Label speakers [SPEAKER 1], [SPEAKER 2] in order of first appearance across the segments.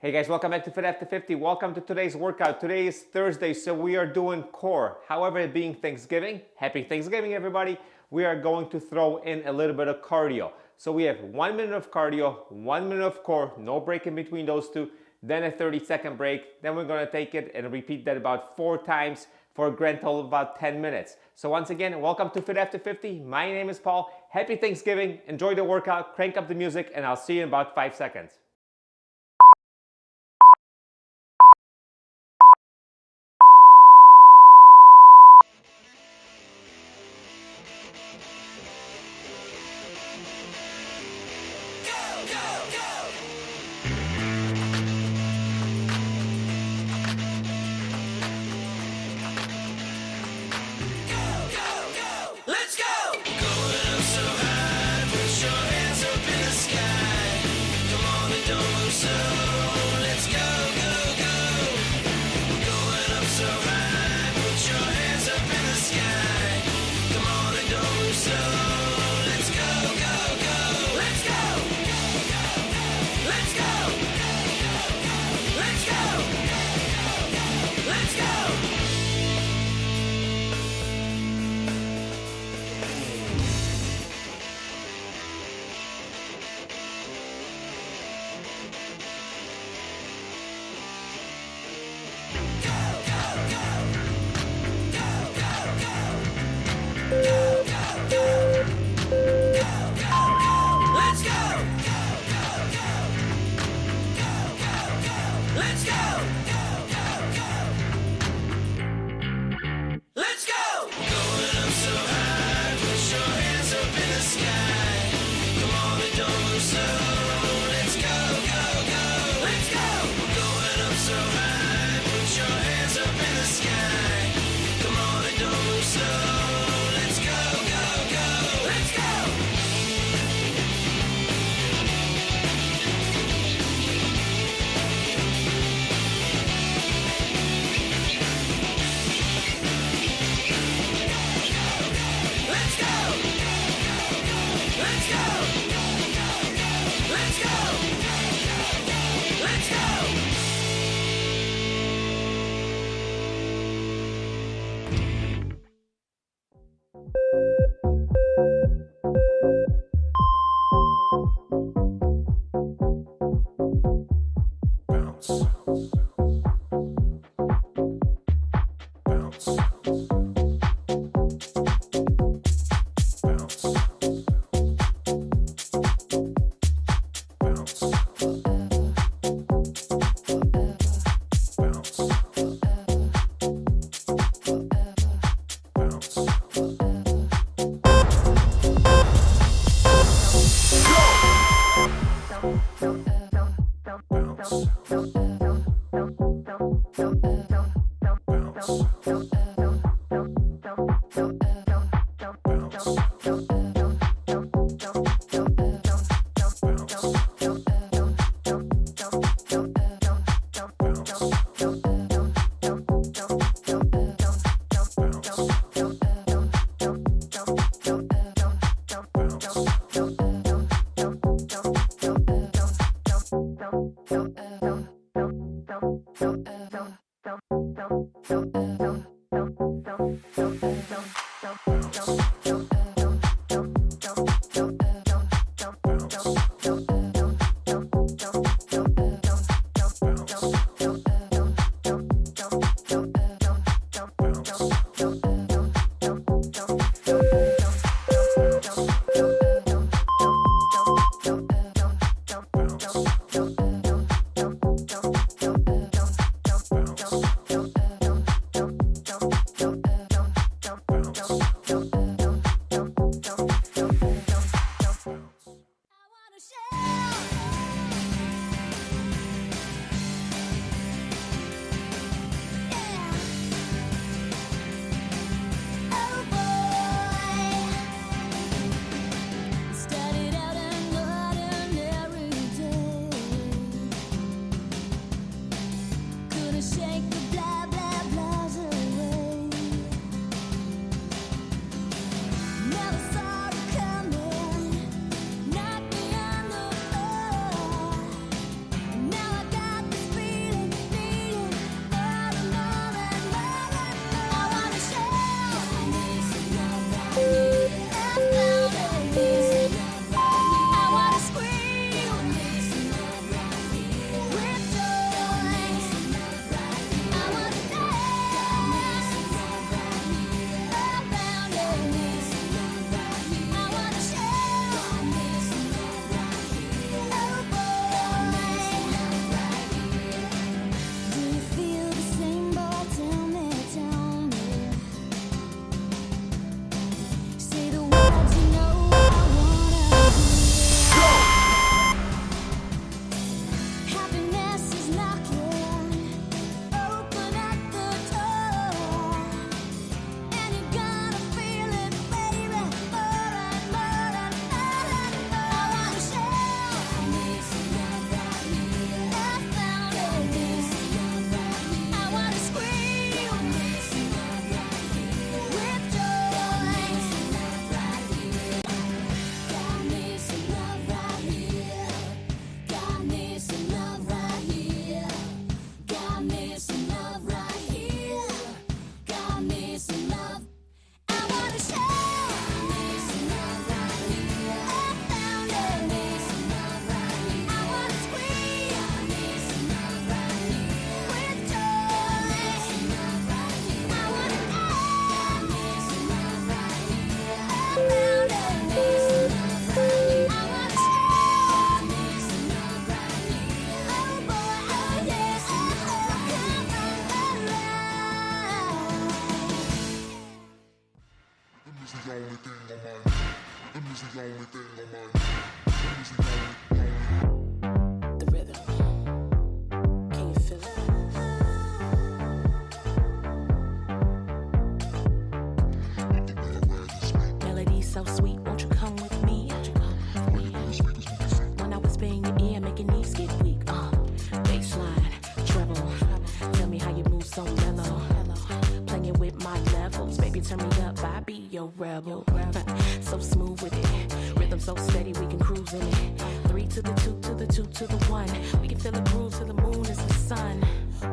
[SPEAKER 1] Hey guys, welcome back to Fit After 50. Welcome to today's workout. Today is Thursday, so we are doing core. However, it being Thanksgiving, happy Thanksgiving everybody, we are going to throw in a little bit of cardio. So we have 1 minute of cardio, 1 minute of core, no break in between those two, then a 30-second break. Then we're gonna take it and repeat that about 4 times for a grand total of about 10 minutes. So once again, welcome to Fit After 50. My name is Paul. Happy Thanksgiving. Enjoy the workout, crank up the music, and I'll see you in about 5 seconds.
[SPEAKER 2] Now I got Baby, turn me up, I be your rebel. So smooth with it, rhythm so steady, we can cruise in it. 3 to the 2 to the 2 to the 1. We can feel the groove to the moon is the sun.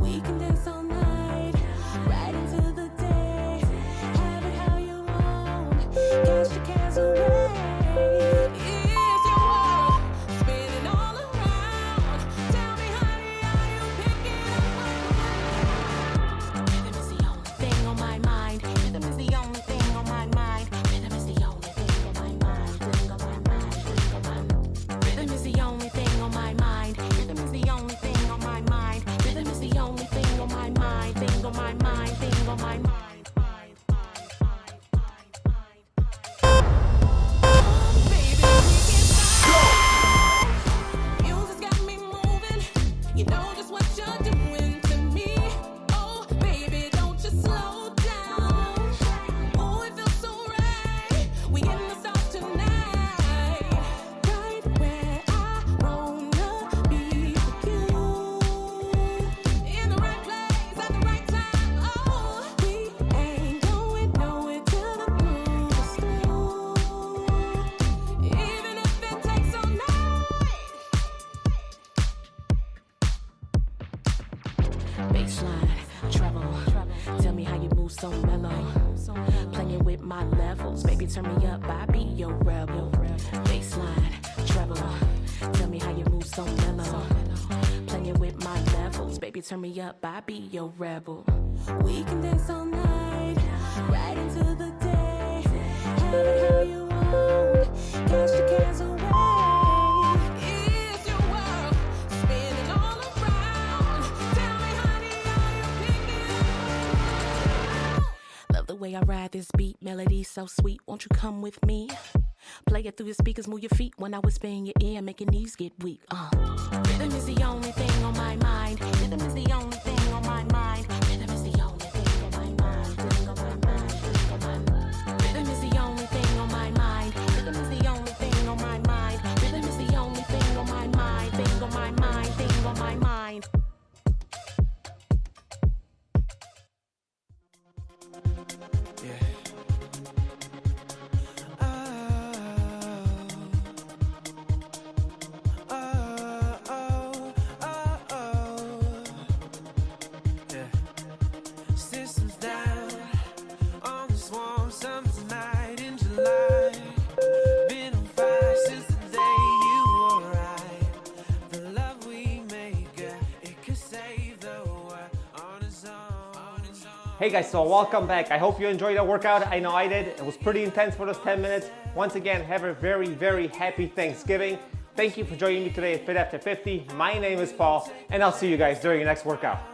[SPEAKER 2] We can dance all night, right into the day. Have it how you want, cast your cares away. It's your world, spinning all around. Tell me, honey, are you picking up? Rhythm is the only thing on my mind. Rhythm is the only thing on my mind. Rhythm is the only thing on my mind. Thing on my mind. Thing on my mind. Rhythm is the only thing on my mind. Rhythm is the only thing on my mind. Rhythm is the only thing on my mind. Thing on my mind. Thing on my mind. Baby, we can stop. Music's got me moving. You know just what you're doing to me. Oh, baby, don't you slow down. Oh, it feels so right. We getting the stars tonight. Right where I wanna be with you. In the right place at the right time. Oh, we ain't going nowhere till the moon is through. Even if it takes all night. Baseline, treble. Tell me how you move so mellow. Playing with my levels. Baby, turn me up, I be your rebel. Baseline, treble. Tell me how you move so mellow. Playing with my levels. Baby, turn me up, I be your rebel. We can dance all night, right into the day. Have it how you want, cast your cares away. It's your world, spinning all around. Tell me, honey, are you picking up? Love the way I ride this beat, melody so sweet. Won't you come with me? Play it through your speakers, move your feet. When I whisper in your ear, make your knees get weak. Rhythm is the only thing on my mind. Rhythm is the only thing on my mind. Rhythm is the only thing on my mind. Thing on my mind. Thing on my mind. Rhythm is the only thing on my mind. Rhythm is the only thing on my mind. Rhythm is the only thing on my mind. Thing on my mind. Thing on my mind.
[SPEAKER 3] Systems down on this warm summer's night in July. Been on fire since the day you arrived. The love we make, it could save the world on its own.
[SPEAKER 1] Hey guys, so welcome back. I hope you enjoyed the workout. I know I did. It was pretty intense for those 10 minutes. Once again, have a very, very happy Thanksgiving. Thank you for joining me today at Fit After 50. My name is Paul, and I'll see you guys during the next workout.